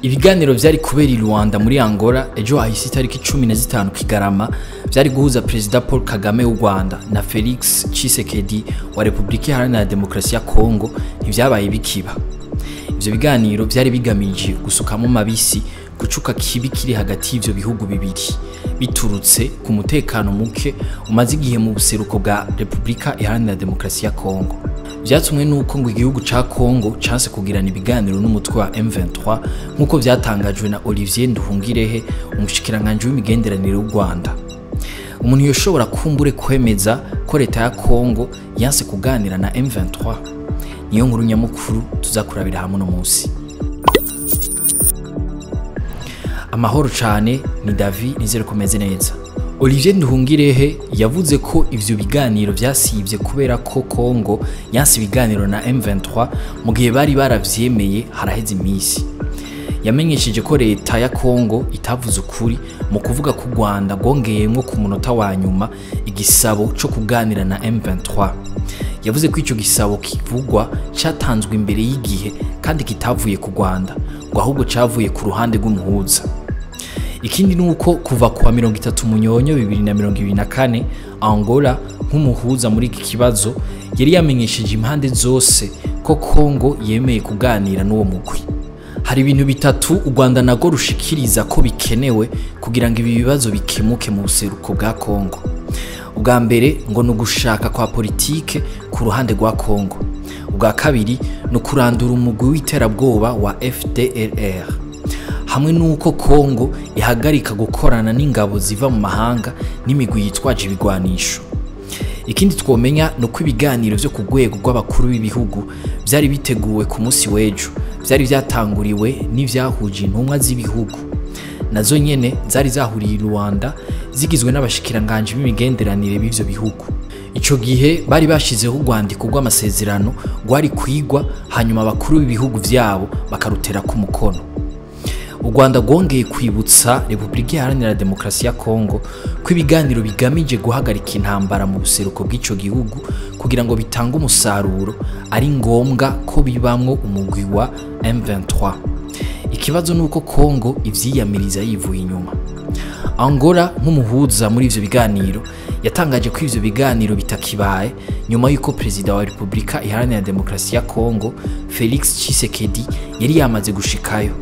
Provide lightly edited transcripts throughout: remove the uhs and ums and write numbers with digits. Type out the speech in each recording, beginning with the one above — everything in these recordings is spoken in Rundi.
Ibiganiro vyari kubera Urwanda muri Angola ejo hahise itariki 15 Kigarama vyari guhuza President Paul Kagame w'Urwanda na Felix Tshisekedi wa Republika Iharanira Demokarasi ya Kongo ntivyabaye bikiba. Ivyo biganiro vyari bigamije gusukamo mabisi gucuka kibi kiri hagati y'ivyo bihugu bibiri biturutse ku mutekano muke umaze igihe mu buseruko bwa Republika Iharanira Demokarasi ya Kongo. Vyatumwe nuko ngo igihugu ca Kongo chance kugirana ibiganiro n'umutwe wa M23 nkuko vyatangajwe na Olivier Nduhungirehe umushikiranganje w'imigenderanire y'Urwanda. Umuntu yoshobora kumbure kwemeza ko leta ya Kongo yanse kuganira na M23. Niyo nkuru nyamukuru tuzakurabira hamwe no munsi. Amahoro cyane ni David nizere komeze neza. Olivier Nduhungirehe yavuze ko ivyo biganiro vyasivye kubera ko Kongo yanse ibiganiro na M23 mu gihe bari baravyemeye haraheze imisi. Yamenyesheje ko leta ya Kongo itavuze ukuri mu kuvuga ko Urwanda gongeyemwo ku munota wa nyuma igisabo cyo kuganira na M23. Yavuze ko ico gisabo kivugwa cyatanzwe imbere y'igihe kandi kitavuye ku Rwanda ngo ahubwo cavuye ku ruhande rw'umuhuza. Ikindi nuko kuva kwa 30 Munyonyo 2024 Angola nk'umuhuza muri iki kibazo yari yamenyesheje impande zose ko Kongo yemeye kuganira n'uwo mugwi. Hari ibintu bitatu Urwanda nago rushikiriza ko bikenewe kugira ngo ibi bibazo bikemuke mu buseruko bwa Kongo. Ubwa mbere ngo no gushaka kwa politike ku ruhande rwa Kongo. Ubwa kabiri no kurandura umugwi w'iterabwoba wa FDLR. Hamwe nuko Kongo ihagarika gukorana n'ingabo ziva mu mahanga n'imigwi yitwaje ibigwanisho. Ikindi twomenya no kwibiganiro vyo ku rwego rw'abakuru b'ibihugu byari biteguwe ku munsi w'ejo byari byatanguriwe n'ivyahuje intumwa z'ibihugu. Nazo nyene zari zahuriye Rwanda zigizwe n'abashikiranganje b'imigenderanire b'ivyo bihugu. Ico gihe bari bashizeho Urwandiko rw'amasezerano rwari kwigwa hanyuma abakuru b'ibihugu vyabo bakarutera ku mukono. Urwanda rwongeye kwibutsa Republika Iharanira Demokarasi ya Kongo ko ibiganiro bigamije guhagarika intambara mu buseruko bw'ico gihugu kugira ngo bitange umusaruro ari ngombwa ko bibamwo umugwi wa M23. Ikibazo nuko Kongo ivyiyamiriza yivuye inyuma. Angola nk'umuhuza muri ivyo biganiro yatangaje ko ivyo biganiro bitakibaye nyuma yuko President wa Republika Iharanira Demokarasi ya Kongo Felix Tshisekedi yari yamaze gushikayo.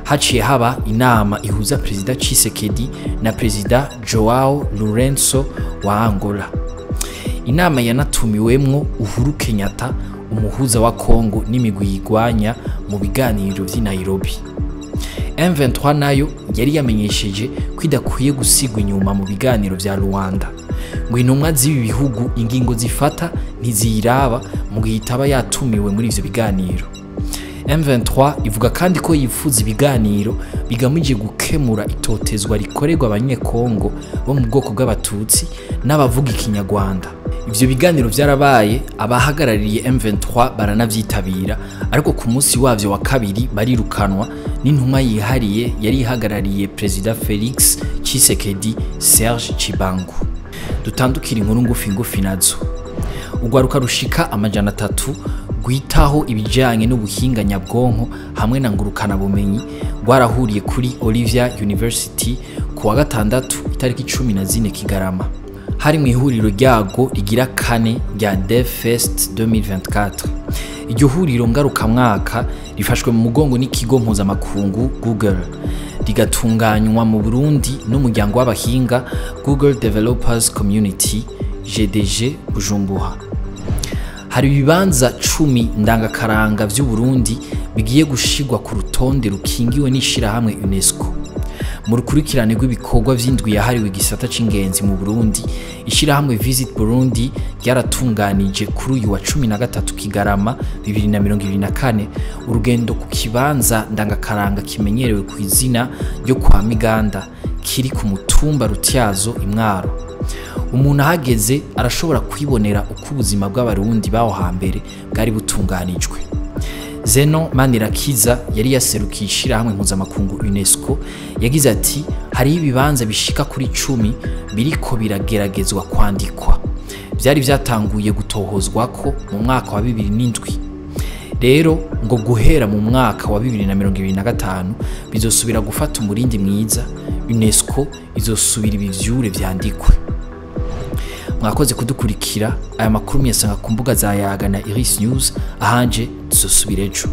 Haciye haba inama ihuza President Tshisekedi na President Joao Lourenço wa Angola. Inama yanatumiwemwo Uhuru Kenyatta umuhuza wa Kongo n'imigwi yigwanya mu biganiro vy'i Nairobi. M23 nayo yari yamenyesheje kwidakwiye gusigwa inyuma mu biganiro vya Rwanda. Ngo intumwa z'ibi bihugu ingingo zifata ntiziraba mu gihe itaba yatumiwe muri ivyo biganiro. M23 ivuga kandi ko yifuza ibiganiro bigamije gukemura itotezwa rikorerwa abanyekongo bo mu bwoko bw'abatutsi n'abavuga ikinyarwanda. Ivyo biganiro vyarabaye abahagarariye M23 baranavyitabira ariko ku munsi wavyo wa kabiri barirukanwa n'intumwa yihariye yari ihagarariye President Felix Tshisekedi Serge Chibangu. Dutandukira inkuru ngufi nazo. Urwaruka rushika 300 gwitaho ibijanye n'ubuhinga nyabwonko hamwe na ngurukana bumenyi rwarahuriye kuri Olivia University ku wa gatandatu itariki 14 Kigarama. Hari mu ihuriro ryago rigira kane rya Dev Fest 2024. Iryo huriro ngaruka mwaka rifashwe mu mugongo n'ikigo mpuzamakungu Google rigatunganywa mu Burundi n'umuryango w'abahinga Google Developers Community GDG Bujumbura. Hari ibibanza 10 ndangakaranga vy'Uburundi bigiye gushirwa ku rutonde rukingiwe n'ishirahamwe Unesco. Mu rukurikirane rw'ibikorwa vy'indwi yahariwe gisata c'ingenzi mu Burundi, ishirahamwe Visit Burundi ryaratunganije kuri uyu wa 13 Kigarama 2024 urugendo ku kibanza ndangakaranga kimenyerewe ku izina ryo kwa Miganda kiri ku mutumba Rutyazo Imwaro. Umuntu ahageze arashobora kwibonera uko ubuzima bw'abarundi baho hambere bwari butunganijwe. Zeno Manirakiza yari yaserukishira hamwe mpuzamakungu Unesco yagize ati hari ibibanza bishika kuri 10 biriko birageragezwa kwandikwa. Byari byatanguye gutohozwa ko mu mwaka wa 2007. rero ngo guhera mu mwaka wa 2025 bizosubira gufata umurindi mwiza, Unesco izosubira ibivyure vyandikwe. Mwakoze kudukurikira, aya makuru mwiyasanga ku mbuga za Yaga na Iris News, ahanje tuzosubira ejo.